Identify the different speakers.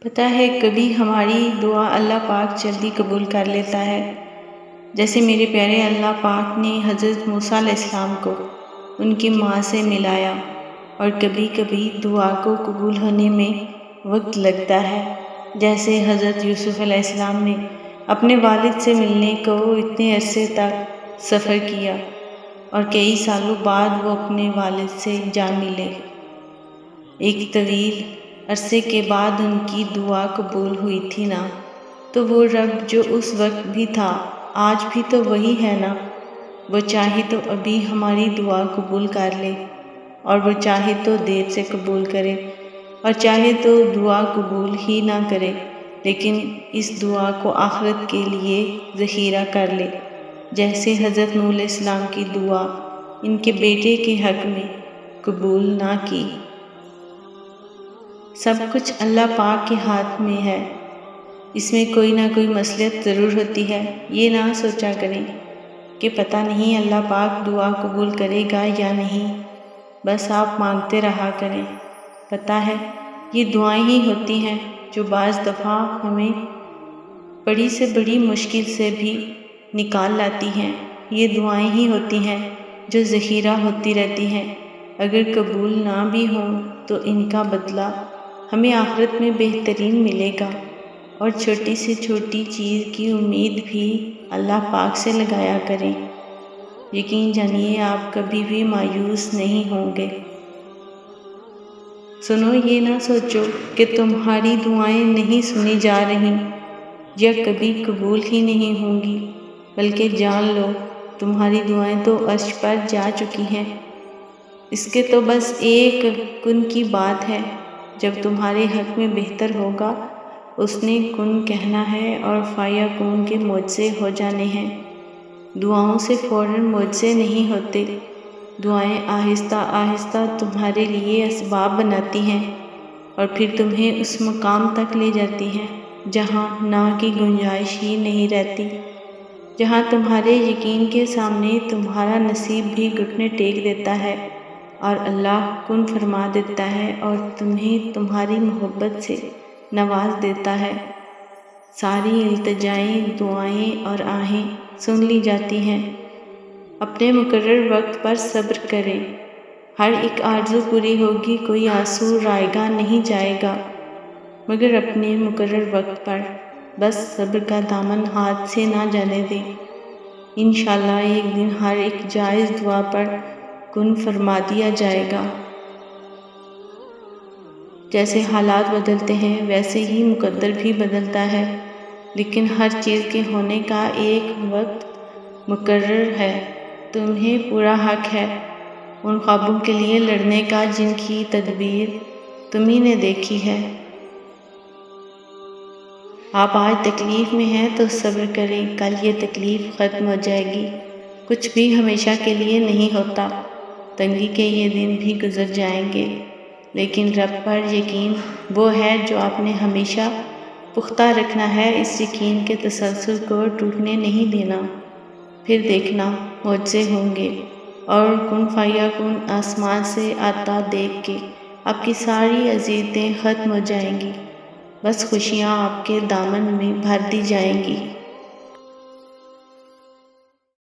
Speaker 1: پتہ ہے کبھی ہماری دعا اللہ پاک جلدی قبول کر لیتا ہے، جیسے میرے پیارے اللہ پاک نے حضرت موسیٰ علیہ السلام کو ان کی ماں سے ملایا، اور کبھی کبھی دعا کو قبول ہونے میں وقت لگتا ہے، جیسے حضرت یوسف علیہ السلام نے اپنے والد سے ملنے کو اتنے عرصے تک سفر کیا اور کئی سالوں بعد وہ اپنے والد سے جا ملے۔ ایک طویل عرصے کے بعد ان کی دعا قبول ہوئی تھی نا، تو وہ رب جو اس وقت بھی تھا آج بھی تو وہی ہے نا۔ وہ چاہے تو ابھی ہماری دعا قبول کر لے، اور وہ چاہے تو دیر سے قبول کرے، اور چاہے تو دعا قبول ہی نہ کرے، لیکن اس دعا کو آخرت کے لیے ذخیرہ کر لے، جیسے حضرت نوح علیہ السلام کی دعا ان کے بیٹے کے حق میں قبول نہ کی۔ سب کچھ اللہ پاک کے ہاتھ میں ہے، اس میں کوئی نہ کوئی مصلحت ضرور ہوتی ہے۔ یہ نہ سوچا کریں کہ پتہ نہیں اللہ پاک دعا قبول کرے گا یا نہیں، بس آپ مانگتے رہا کریں۔ پتہ ہے یہ دعائیں ہی ہوتی ہیں جو بعض دفعہ ہمیں بڑی سے بڑی مشکل سے بھی نکال لاتی ہیں۔ یہ دعائیں ہی ہوتی ہیں جو ذخیرہ ہوتی رہتی ہیں، اگر قبول نہ بھی ہوں تو ان کا بدلہ ہمیں آخرت میں بہترین ملے گا۔ اور چھوٹی سے چھوٹی چیز کی امید بھی اللہ پاک سے لگایا کریں، یقین جانیے آپ کبھی بھی مایوس نہیں ہوں گے۔ سنو، یہ نہ سوچو کہ تمہاری دعائیں نہیں سنی جا رہی یا کبھی قبول ہی نہیں ہوں گی، بلکہ جان لو تمہاری دعائیں تو عرش پر جا چکی ہیں۔ اس کے تو بس ایک کن کی بات ہے، جب تمہارے حق میں بہتر ہوگا اس نے کن کہنا ہے اور فیکون کے معجزے ہو جانے ہیں۔ دعاؤں سے فوراً معجزے نہیں ہوتے، دعائیں آہستہ آہستہ تمہارے لیے اسباب بناتی ہیں اور پھر تمہیں اس مقام تک لے جاتی ہیں جہاں نہ کی گنجائش ہی نہیں رہتی، جہاں تمہارے یقین کے سامنے تمہارا نصیب بھی گھٹنے ٹیک دیتا ہے اور اللہ کن فرما دیتا ہے اور تمہیں تمہاری محبت سے نواز دیتا ہے۔ ساری التجائیں، دعائیں اور آہیں سن لی جاتی ہیں۔ اپنے مقرر وقت پر صبر کریں، ہر ایک آرزو پوری ہوگی، کوئی آنسو رائگاں نہیں جائے گا، مگر اپنے مقرر وقت پر بس صبر کا دامن ہاتھ سے نہ جانے دیں۔ انشاءاللہ ایک دن ہر ایک جائز دعا پر کن فرما دیا جائے گا۔ جیسے حالات بدلتے ہیں ویسے ہی مقدر بھی بدلتا ہے، لیکن ہر چیز کے ہونے کا ایک وقت مقرر ہے۔ تمہیں پورا حق ہے ان خوابوں کے لیے لڑنے کا جن کی تدبیر تمہیں نے دیکھی ہے۔ آپ آج تکلیف میں ہیں تو صبر کریں، کل یہ تکلیف ختم ہو جائے گی۔ کچھ بھی ہمیشہ کے لیے نہیں ہوتا، تنگی کے یہ دن بھی گزر جائیں گے، لیکن رب پر یقین وہ ہے جو آپ نے ہمیشہ پختہ رکھنا ہے، اس یقین کے تسلسل کو ٹوٹنے نہیں دینا۔ پھر دیکھنا معجزے ہوں گے اور کن فیکون آسمان سے آتا دیکھ کے آپ کی ساری اذیتیں ختم ہو جائیں گی، بس خوشیاں آپ کے دامن میں بھر دی جائیں گی۔